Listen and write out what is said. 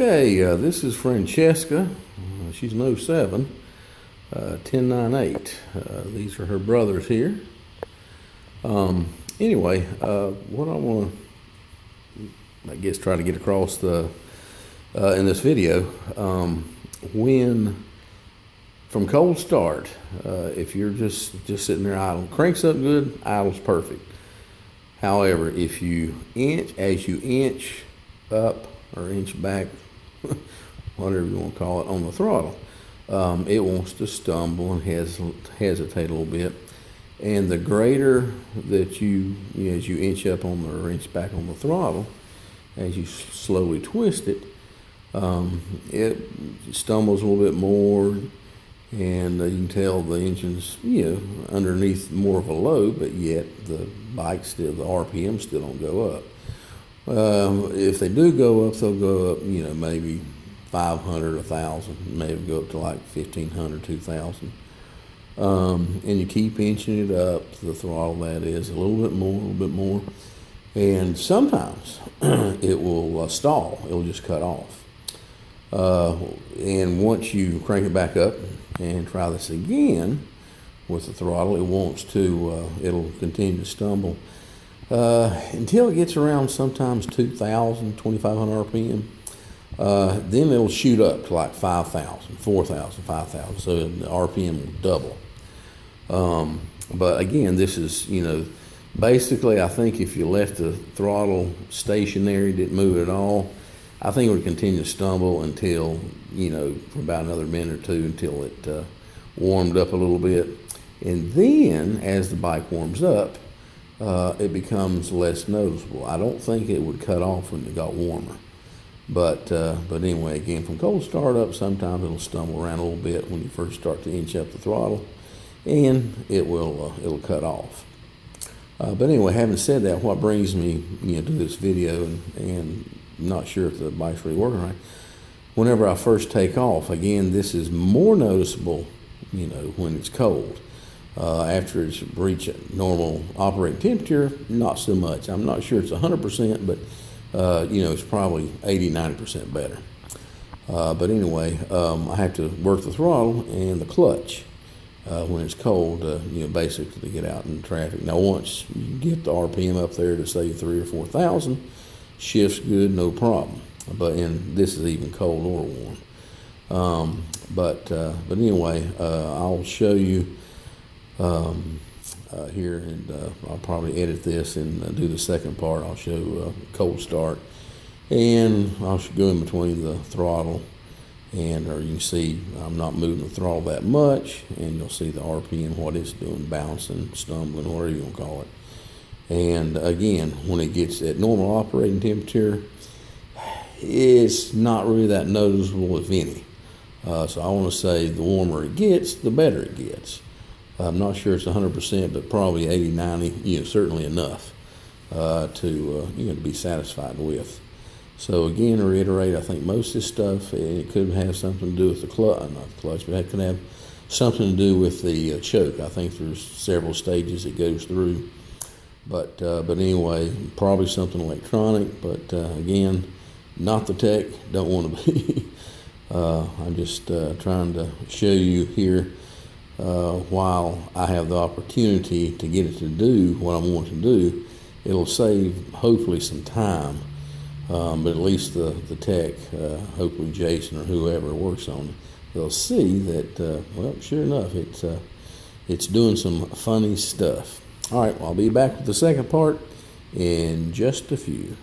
Okay, this is Francesca. She's an '07, 1098. These are her brothers here. Anyway, what I want to, try to get across in this video, when from cold start, if you're just sitting there idle, cranks up good, idle's perfect. However, if you as you inch up or inch back, whatever you want to call it, on the throttle, it wants to stumble and hesitate a little bit. And the greater that as you inch up on or inch back on the throttle, as you slowly twist it, it stumbles a little bit more, and you can tell the engine's underneath more of a load, but yet the RPM still don't go up. If they do go up, they'll go up, maybe 500, 1,000, maybe go up to like 1,500, 2,000. And you keep inching it up, the throttle that is, a little bit more. And sometimes it will stall, it'll just cut off. And once you crank it back up and try this again with the throttle, it'll continue to stumble until it gets around sometimes 2,000, 2,500 RPM. Then it'll shoot up to like 5,000, 4,000, 5,000. So the RPM will double. But again, this is, basically I think if you left the throttle stationary, didn't move at all, I think it would continue to stumble until, for about another minute or two until it warmed up a little bit. And then as the bike warms up, it becomes less noticeable. I don't think it would cut off when it got warmer. But anyway, again, from cold start up, sometimes it'll stumble around a little bit when you first start to inch up the throttle, and it'll cut off. But anyway, having said that, what brings me to this video, and not sure if the bike's really working right, whenever I first take off, again, this is more noticeable, when it's cold. After it's reached normal operating temperature, not so much. I'm not sure it's 100%, but it's probably 80, 90% better. But anyway, I have to work the throttle and the clutch when it's cold, basically to get out in traffic. Now, once you get the RPM up there to say 3,000 or 4,000, shifts good, no problem. And this is even cold or warm. But anyway, I'll show you here, and I'll probably edit this and do the second part. I'll show cold start, and I'll go in between the throttle, or you can see I'm not moving the throttle that much, and you'll see the RPM, what it's doing, bouncing, stumbling, whatever you want to call it. And again, when it gets at normal operating temperature, it's not really that noticeable, if any. So I want to say the warmer it gets, the better it gets. I'm not sure it's 100%, but probably 80, 90, certainly enough to be satisfied with. So again, to reiterate, I think most of this stuff, it could have something to do with the clutch, not the clutch, but it could have something to do with the choke. I think there's several stages it goes through. But anyway, probably something electronic, but again, not the tech, don't want to be. I'm just trying to show you here, while I have the opportunity to get it to do what I want to do, it'll save hopefully some time, but at least the tech, hopefully Jason or whoever works on it, they'll see that, well, sure enough, it's doing some funny stuff. All right, well, I'll be back with the second part in just a few.